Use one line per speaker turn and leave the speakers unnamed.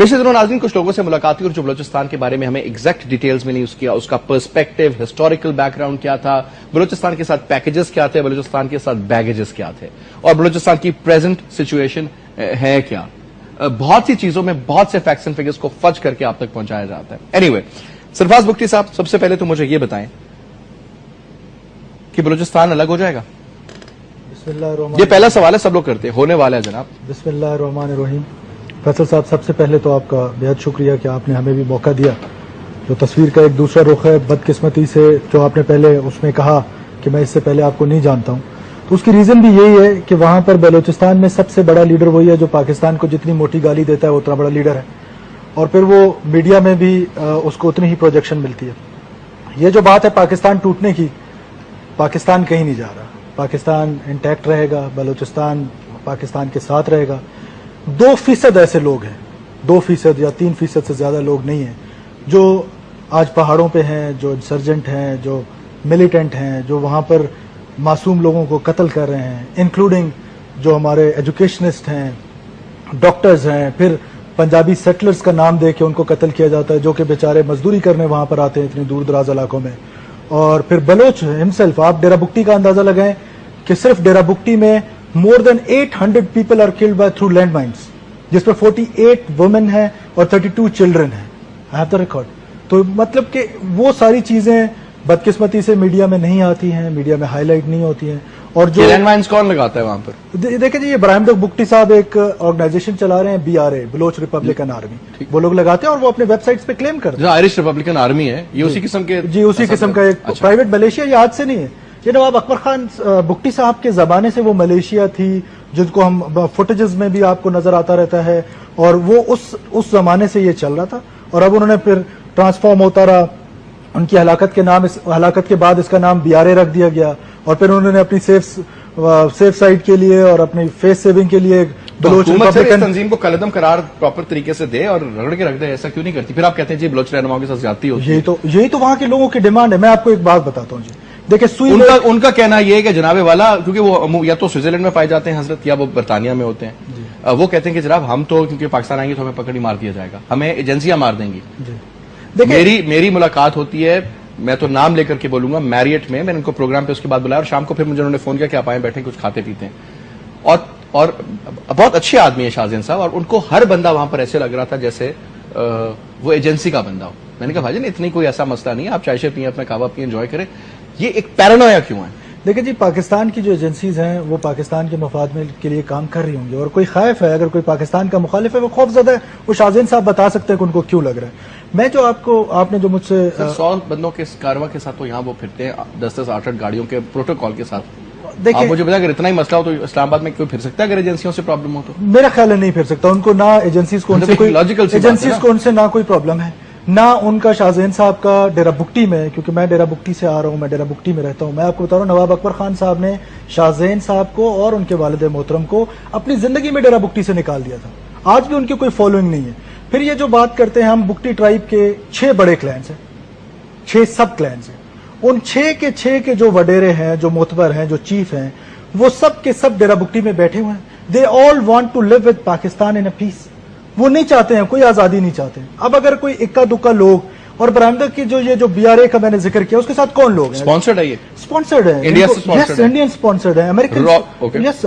पिछले दिनों नाज़रीन कुछ लोगों से मुलाकात हुई और जो बलूचिस्तान के बारे में हमें एग्जैक्ट डिटेल्स मिली उसका पर्सपेक्टिव, हिस्टोरिकल बैकग्राउंड क्या था, बलूचिस्तान के साथ पैकेजेस क्या थे, बलूचिस्तान के साथ बैगेजेस क्या थे और बलूचिस्तान की प्रेजेंट सिचुएशन है क्या। बहुत सी चीजों में बहुत से फैक्ट्स एंड फिगर्स को फज करके आप तक पहुंचाया जाता है। एनीवे, सरफराज बुख्ती साहब, सबसे पहले तो मुझे ये बताएं कि बलूचिस्तान अलग हो जाएगा? ये पहला सवाल है, सब लोग करते हैं, होने वाला है जनाब।
बिस्मिल्लाहिर्रहमानिर्रहीम। फैसल साहब, सबसे पहले तो आपका बेहद शुक्रिया कि आपने हमें भी मौका दिया। जो तस्वीर का एक दूसरा रुख है, बदकिस्मती से जो आपने पहले उसमें कहा कि मैं इससे पहले आपको नहीं जानता हूं, तो उसकी रीजन भी यही है कि वहां पर बलूचिस्तान में सबसे बड़ा लीडर वही है जो पाकिस्तान को जितनी मोटी गाली देता है उतना बड़ा लीडर है, और फिर वो मीडिया में भी उसको उतनी ही प्रोजेक्शन मिलती है। ये जो बात है पाकिस्तान टूटने की, पाकिस्तान कहीं नहीं जा रहा, पाकिस्तान इंटैक्ट रहेगा, बलूचिस्तान पाकिस्तान के साथ रहेगा। 2% ऐसे लोग हैं, 2% या 3% से ज्यादा लोग नहीं हैं जो आज पहाड़ों पे हैं, जो इंसर्जेंट हैं, जो मिलिटेंट हैं, जो वहां पर मासूम लोगों को कत्ल कर रहे हैं, इंक्लूडिंग जो हमारे एजुकेशनिस्ट हैं, डॉक्टर्स हैं, फिर पंजाबी सेटलर्स का नाम दे के उनको कत्ल किया जाता है जो कि बेचारे मजदूरी करने वहां पर आते हैं इतनी दूर दराज इलाकों में। और फिर बलोच हिमसेल्फ, आप डेरा बुक्टी का अंदाजा लगाएं कि सिर्फ डेरा बुक्टी में more than 800 people are killed by through land mines, जिस पर 48 वुमेन हैं और 32 चिल्ड्रन हैं। I have the record. तो मतलब कि वो सारी चीजें बदकिस्मती से मीडिया में नहीं आती हैं, मीडिया में हाईलाइट नहीं होती हैं। और जो
लैंड माइन्स कौन लगाता है वहां पर?
देखिए जी, ये इब्राहिम बुख्ती साहब एक ऑर्गेनाइजेशन चला रहे हैं, BRA, बलोच रिपब्लिकन आर्मी, वो लोग लगाते हैं और वो अपने वेबसाइट्स पे क्लेम करते हैं।
आयरिश रिपब्लिकन आर्मी है ये, उसी किस्म के
जी, उसी किस्म का एक प्राइवेट मलेशिया, ये आज से नहीं है। ये नवाब अकबर खान बुख्ती साहब के जमाने से वो मलेशिया थी, जिनको हम फुटेजेस में भी आपको नजर आता रहता है, और वो उस जमाने से ये चल रहा था। और अब उन्होंने फिर ट्रांसफॉर्म होता रहा, उनकी हलाकत के बाद इसका नाम BRA रख दिया गया, और फिर उन्होंने अपनी सेफ साइड के लिए और अपनी फेस सेविंग के लिए बलोच रिपब्लिकन
तंजीम को कलदम करार प्रॉपर तरीके से दे और रगड़ के रख दे, ऐसा क्यों नहीं करती? फिर आप कहते हैं जी बलोच रहनुमाओं के साथ ज्यादती होती है।
यही तो वहां के लोगों की डिमांड है। मैं आपको एक बात बताता हूँ जी, देखिए
उनका कहना यह है कि जनाबे वाला, क्योंकि वो या तो स्विट्जरलैंड में पाए जाते हैं हजरत, या वो बरतानिया में होते हैं, वो कहते हैं कि जनाब हम तो क्योंकि पाकिस्तान आएंगे तो हमें पकड़ ही मार दिया जाएगा, हमें एजेंसियां मार देंगी। मेरी मुलाकात होती है, मैं तो नाम लेकर के बोलूंगा, मैरियट में। मैंने उनको प्रोग्राम पे उसके बाद बुलाया और शाम को फिर मुझे उन्होंने फोन किया कि आप आए, बैठे कुछ खाते पीते हैं। और बहुत अच्छे आदमी है शाहजेन साहब, और उनको हर बंदा वहां पर ऐसे लग रहा था जैसे वो एजेंसी का बंदा हो। मैंने कहा भाईजान इतनी कोई ऐसा मसला नहीं है, आप चाय शे पिए, अपना खावा पिए, एंजॉय करें, ये एक पैरानोया क्यों है?
देखिए जी, पाकिस्तान की जो एजेंसीज हैं वो पाकिस्तान के मफाद में के लिए काम कर रही होंगी, और कोई खैफ है, अगर कोई पाकिस्तान का मुखालिफ है, वो खौफजदा है, वो शाहजेन साहब बता सकते हैं कि उनको क्यों लग रहा है। मैं जो आपने जो मुझसे
100 बंदों के कारवां के साथ तो यहाँ वो फिरते हैं 10-10, 8-8 गाड़ियों के प्रोटोकॉल के साथ। देखिए, मुझे बताया अगर इतना ही मसला हो तो इस्लामाबाद में कोई फिर सकता है अगर एजेंसियों से प्रॉब्लम हो तो?
मेरा ख्याल है नहीं फिर सकता। उनको ना एजेंसीज को उनसे ना कोई प्रॉब्लम है, ना उनका शाहजेन साहब का डेरा बुक्टी में, क्योंकि मैं डेरा बुक्टी से आ रहा हूं, मैं डेरा बुक्टी में रहता हूं। मैं आपको बता रहा हूं, नवाब अकबर खान साहब ने शाहजेन साहब को और उनके वालिद मोहतरम को अपनी जिंदगी में डेरा बुक्टी से निकाल दिया था। आज भी उनकी कोई फॉलोइंग नहीं है। फिर ये जो बात करते हैं हम, बुक्टी ट्राइब के 6 बड़े क्लैंस हैं, 6 सब क्लैंस हैं। उन 6 के जो वडेरे हैं, जो मोतबर हैं, जो चीफ हैं, वो सब के सब डेरा बुक्टी में बैठे हुए हैं। They all want to live with Pakistan in a peace. वो नहीं चाहते हैं, कोई आजादी नहीं चाहते हैं। अब अगर कोई इक्का दुक्का लोग, और बरामदा की जो BRA का मैंने जिक्र किया, उसके साथ कौन लोग हैं?
स्पॉन्सर्ड है, ये
स्पॉन्सर्ड है,
इंडिया से स्पॉन्सर्ड है,
इंडियन स्पॉन्सर्ड है, अमेरिकन, यस।